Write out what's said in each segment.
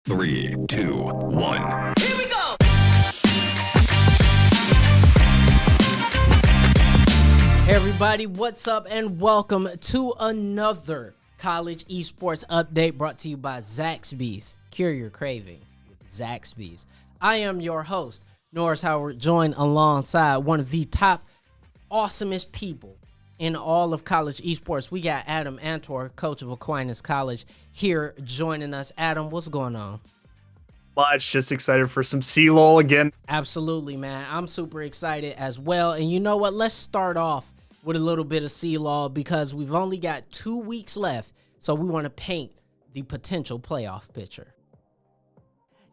Three, two, one. Here we go! Hey everybody, what's up and welcome to another college esports update brought to you by Zaxby's. Cure your craving with Zaxby's. I am your host, Norris Howard, joined alongside one of the top awesomest people in all of college esports. We got Adam Antor, coach of Aquinas College, here joining us. Adam, what's going on? Much, just excited for some C-LOL again. Absolutely, man. I'm super excited as well. And you know what? Let's start off with a little bit of C-LOL because we've only got 2 weeks left. So we want to paint the potential playoff picture.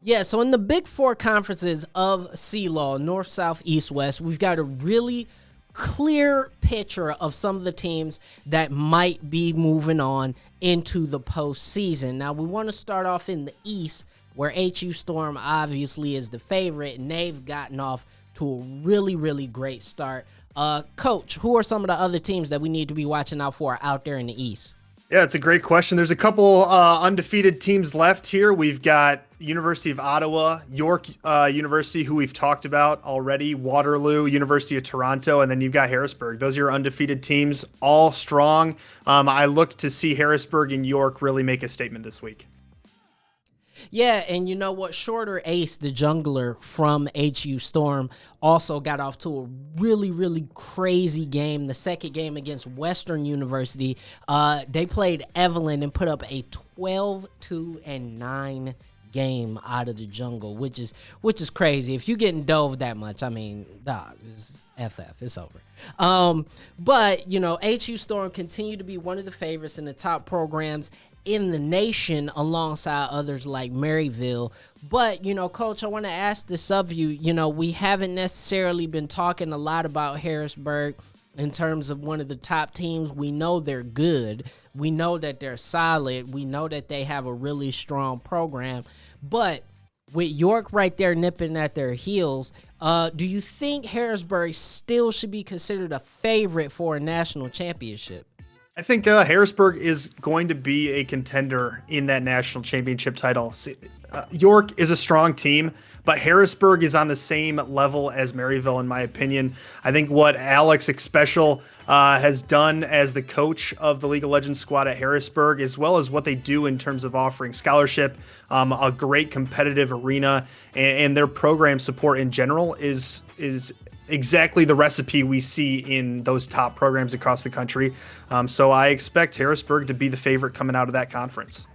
Yeah, so in the Big Four conferences of C-LOL, North, South, East, West, we've got a really clear picture of some of the teams that might be moving on into the postseason. Now, we want to start off in the East, where HU Storm obviously is the favorite, and they've gotten off to a really, really great start. Coach, who are some of the other teams that we need to be watching out for out there in the East? Yeah, it's a great question. There's a couple undefeated teams left here. We've got University of Ottawa, York University, who we've talked about already, Waterloo, University of Toronto, and then you've got Harrisburg. Those are your undefeated teams, all strong. I look to see Harrisburg and York really make a statement this week. Yeah, and you know what? Shorter Ace, the jungler from HU Storm, also got off to a really, really crazy game. The second game against Western University, they played Evelyn and put up a 12-2-9 game out of the jungle, which is crazy. If you're getting dove that much, I mean, dog, it's FF, it's over. But you know, HU Storm continue to be one of the favorites in the top programs in the nation alongside others like Maryville. But, you know, Coach, I want to ask this of you. You know, we haven't necessarily been talking a lot about Harrisburg in terms of one of the top teams. We know they're good. We know that they're solid. We know that they have a really strong program. But with York right there nipping at their heels, do you think Harrisburg still should be considered a favorite for a national championship? I think Harrisburg is going to be a contender in that national championship title. York is a strong team, but Harrisburg is on the same level as Maryville, in my opinion. I think what Alex Special has done as the coach of the League of Legends squad at Harrisburg, as well as what they do in terms of offering scholarship, a great competitive arena, and their program support in general is exactly the recipe we see in those top programs across the country. So I expect Harrisburg to be the favorite coming out of that conference.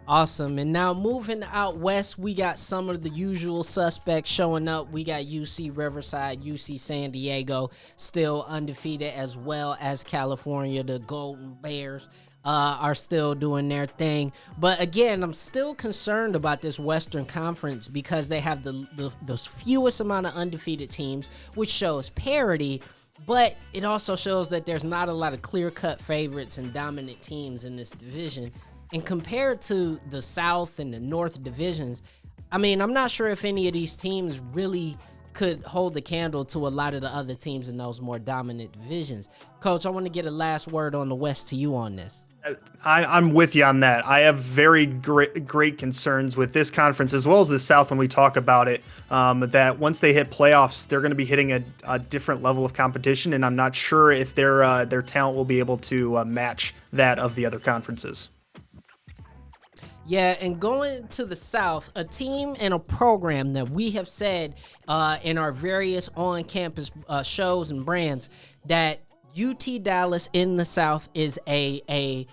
Awesome. And now moving out west, we got some of the usual suspects showing up. We got UC Riverside, UC San Diego, still undefeated, as well as California. The Golden Bears are still doing their thing. But again, I'm still concerned about this Western Conference because they have the fewest amount of undefeated teams, which shows parity. But it also shows that there's not a lot of clear-cut favorites and dominant teams in this division. And compared to the South and the North divisions, I mean, I'm not sure if any of these teams really could hold the candle to a lot of the other teams in those more dominant divisions. Coach, I want to get a last word on the West to you on this. I'm with you on that. I have very great concerns with this conference as well as the South when we talk about it, that once they hit playoffs, they're going to be hitting a different level of competition, and I'm not sure if their talent will be able to match that of the other conferences. Yeah, and going to the South, a team and a program that we have said in our various on-campus shows and brands that UT Dallas in the South is a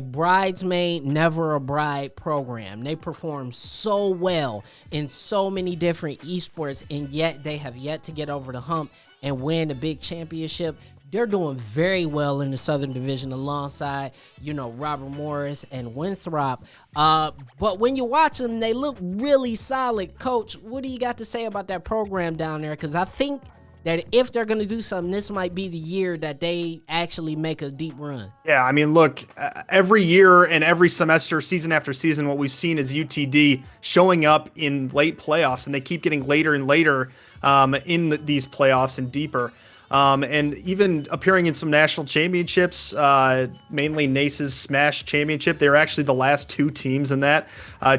bridesmaid, never a bride program. They perform so well in so many different esports, and yet they have yet to get over the hump and win a big championship. They're doing very well in the Southern Division alongside, you know, Robert Morris and Winthrop. But when you watch them, they look really solid. Coach, what do you got to say about that program down there? Because I think that if they're going to do something, this might be the year that they actually make a deep run. Yeah, I mean, look, every year and every semester, season after season, what we've seen is UTD showing up in late playoffs, and they keep getting later and later in these playoffs and deeper. and even appearing in some national championships, mainly NACE's Smash Championship. They were actually the last 2 teams in that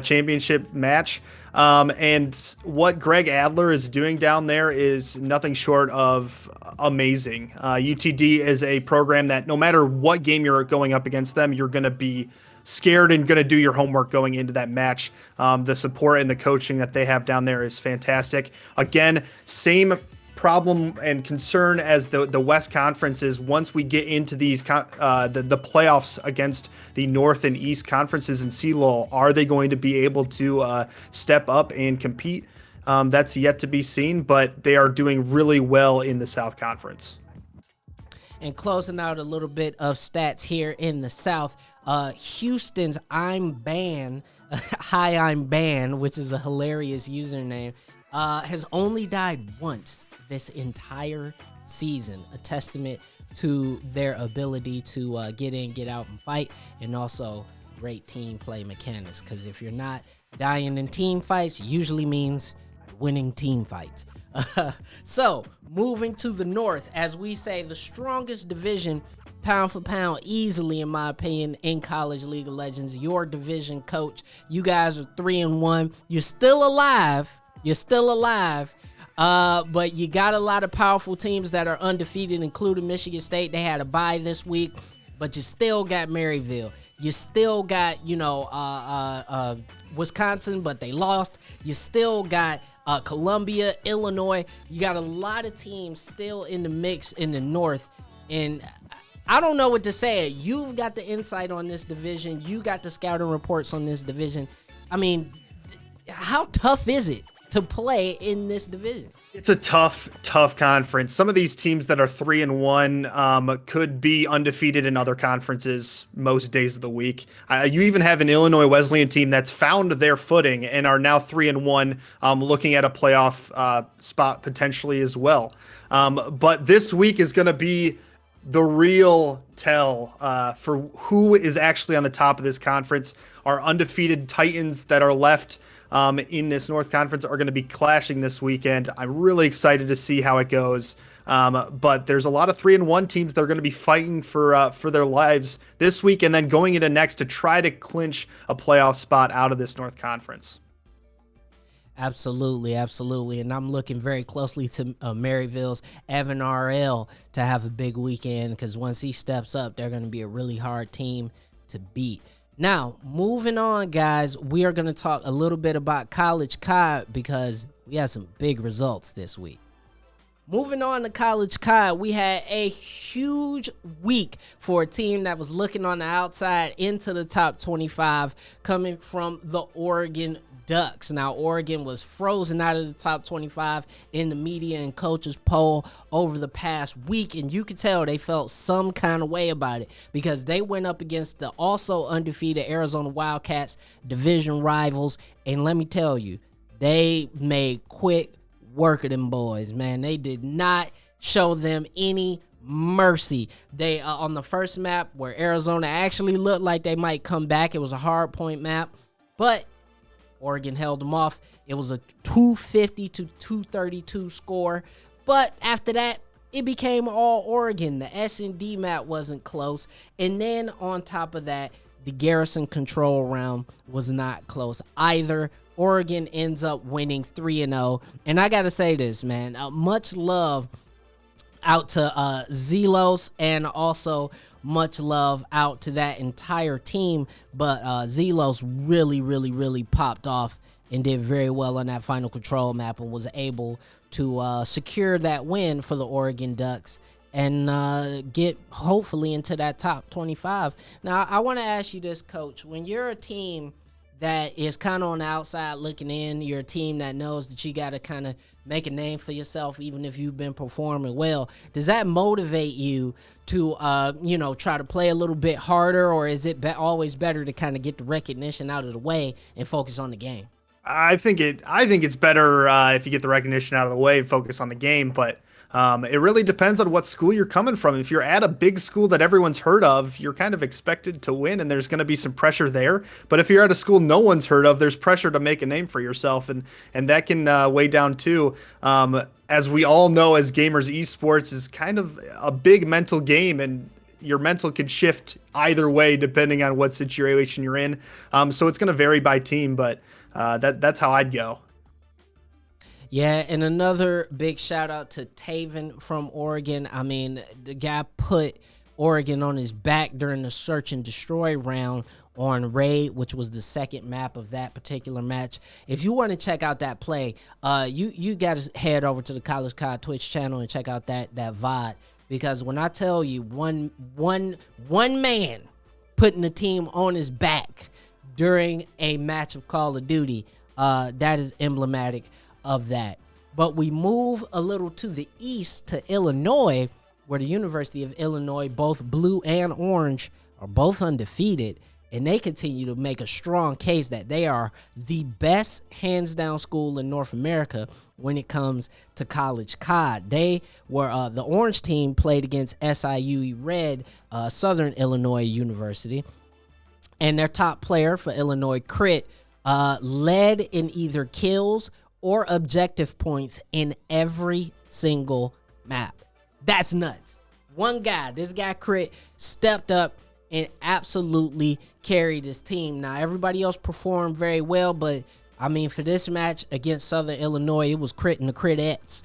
championship match. And what Greg Adler is doing down there is nothing short of amazing. UTD is a program that no matter what game you're going up against them, you're going to be scared and going to do your homework going into that match. The support and the coaching that they have down there is fantastic. Again, same problem and concern as the West Conference is once we get into these the playoffs against the North and East conferences in CLOL, are they going to be able to step up and compete? That's yet to be seen, but they are doing really well in the South Conference. And closing out a little bit of stats here in the South, Houston's I'm Ban, Hi I'm Ban, which is a hilarious username, has only died once this entire season, a testament to their ability to get in, get out, and fight, and also great team play mechanics. Because if you're not dying in team fights, usually means winning team fights. So, moving to the North, as we say, the strongest division, pound for pound, easily, in my opinion, in College League of Legends. Your division coach. You guys are 3-1. You're still alive. But you got a lot of powerful teams that are undefeated, including Michigan State. They had a bye this week, but you still got Maryville. You still got, Wisconsin, but they lost. You still got Columbia, Illinois. You got a lot of teams still in the mix in the North, and I don't know what to say. You've got the insight on this division. You got the scouting reports on this division. I mean, how tough is it to play in this division? It's a tough conference. Some of these teams that are 3-1 could be undefeated in other conferences most days of the week. You even have an Illinois Wesleyan team that's found their footing and are now 3-1, looking at a playoff spot potentially as well. But this week is going to be the real tell for who is actually on the top of this conference. Our undefeated Titans that are left in this North Conference are going to be clashing this weekend. I'm really excited to see how it goes. But there's a lot of 3-1 teams that are going to be fighting for their lives this week and then going into next to try to clinch a playoff spot out of this North Conference. Absolutely. And I'm looking very closely to Maryville's Evan RL to have a big weekend, because once he steps up, they're going to be a really hard team to beat. Now, moving on, guys, we are going to talk a little bit about College COD because we had some big results this week. Moving on to College COD, we had a huge week for a team that was looking on the outside into the top 25, coming from the Oregon Ducks. Now, Oregon was frozen out of the top 25 in the media and coaches poll over the past week, and you could tell they felt some kind of way about it because they went up against the also undefeated Arizona Wildcats, division rivals, and let me tell you, they made quick work of them boys, man. They did not show them any mercy. They on the first map where Arizona actually looked like they might come back, it was a hard point map, but Oregon held them off. It was a 250 to 232 score. But after that, it became all Oregon. The S&D map wasn't close. And then on top of that, the Garrison control round was not close either. Oregon ends up winning 3-0. And I got to say this, man. Much love out to Zelos, and also much love out to that entire team, but Zelos really popped off and did very well on that final control map and was able to secure that win for the Oregon Ducks and get hopefully into that top 25. Now, I want to ask you this, Coach. When you're a team that is kind of on the outside looking in, you're a team that knows that you got to kind of make a name for yourself even if you've been performing well, does that motivate you to try to play a little bit harder, or is it always better to kind of get the recognition out of the way and focus on the game? I think it's better if you get the recognition out of the way, focus on the game. But it really depends on what school you're coming from. If you're at a big school that everyone's heard of, you're kind of expected to win, and there's going to be some pressure there. But if you're at a school no one's heard of, there's pressure to make a name for yourself, and that can weigh down too. As we all know, as gamers, esports is kind of a big mental game, and your mental can shift either way depending on what situation you're in. So it's going to vary by team, but that's how I'd go. Yeah, and another big shout out to Taven from Oregon. I mean, the guy put Oregon on his back during the search and destroy round on Raid, which was the second map of that particular match. If you want to check out that play, you got to head over to the College COD Twitch channel and check out that VOD, because when I tell you one man putting the team on his back during a match of Call of Duty, that is emblematic of that. But we move a little to the east to Illinois, where the University of Illinois, both blue and orange, are both undefeated, and they continue to make a strong case that they are the best hands down school in North America when it comes to college COD. They were the orange team played against SIUE Red, Southern Illinois University, and their top player for Illinois, Crit, led in either kills or objective points in every single map. That's nuts. One guy, this guy Crit, stepped up and absolutely carried his team. Now, everybody else performed very well, but I mean, for this match against Southern Illinois, it was Crit and the Critettes,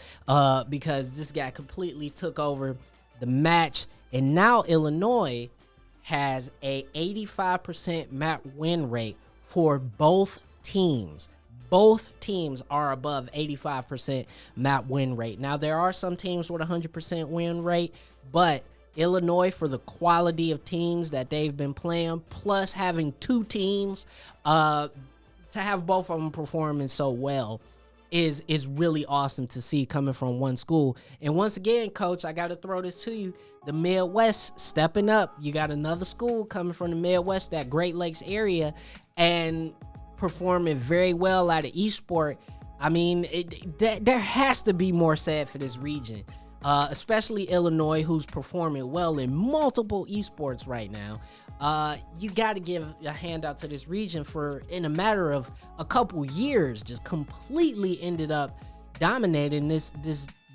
because this guy completely took over the match. And now Illinois has a 85% map win rate for both teams. Both teams are above 85% map win rate. Now, there are some teams with 100% win rate, but Illinois, for the quality of teams that they've been playing, plus having two teams, to have both of them performing so well is really awesome to see coming from one school. And once again, Coach, I got to throw this to you. The Midwest stepping up. You got another school coming from the Midwest, that Great Lakes area, and performing very well out of Esports. I mean, there has to be more said for this region, especially Illinois, who's performing well in multiple esports right now. You got to give a handout to this region for, in a matter of a couple years, just completely ended up dominating this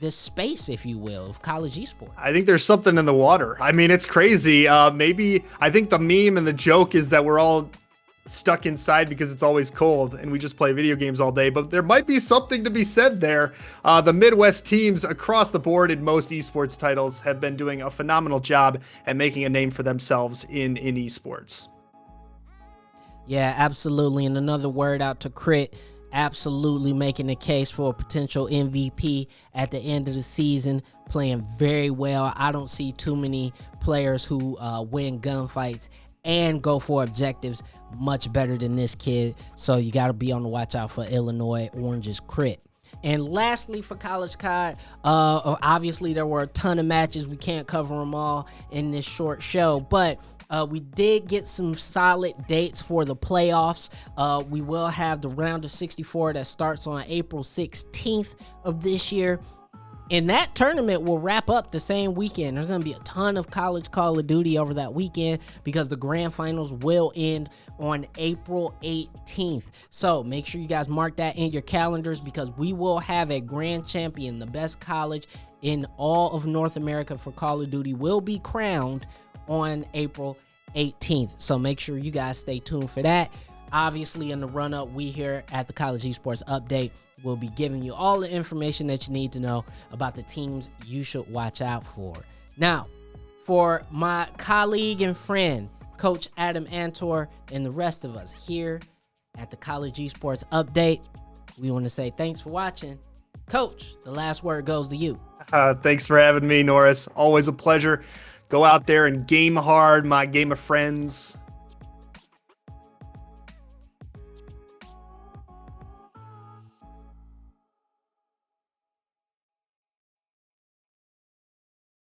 space, if you will, of college esports. I think there's something in the water. I mean, it's crazy. Maybe I think the meme and the joke is that we're all stuck inside because it's always cold and we just play video games all day, but there might be something to be said there. The Midwest teams across the board in most esports titles have been doing a phenomenal job at making a name for themselves in esports. Yeah, absolutely. And another word out to Crit, absolutely making a case for a potential MVP at the end of the season, playing very well. I don't see too many players who win gunfights and go for objectives much better than this kid. So you got to be on the watch out for Illinois Orange's Crit. And lastly, for College COD, obviously there were a ton of matches. We can't cover them all in this short show, but we did get some solid dates for the playoffs. We will have the round of 64 that starts on April 16th of this year. And that tournament will wrap up the same weekend. There's going to be a ton of college Call of Duty over that weekend because the grand finals will end on April 18th. So make sure you guys mark that in your calendars, because we will have a grand champion. The best college in all of North America for Call of Duty will be crowned on April 18th. So make sure you guys stay tuned for that. Obviously, in the run-up, we here at the College Esports Update will be giving you all the information that you need to know about the teams you should watch out for. Now, for my colleague and friend, Coach Adam Antor, and the rest of us here at the College Esports Update, we want to say thanks for watching. Coach, the last word goes to you. Thanks for having me, Norris. Always a pleasure. Go out there and game hard, my game of friends.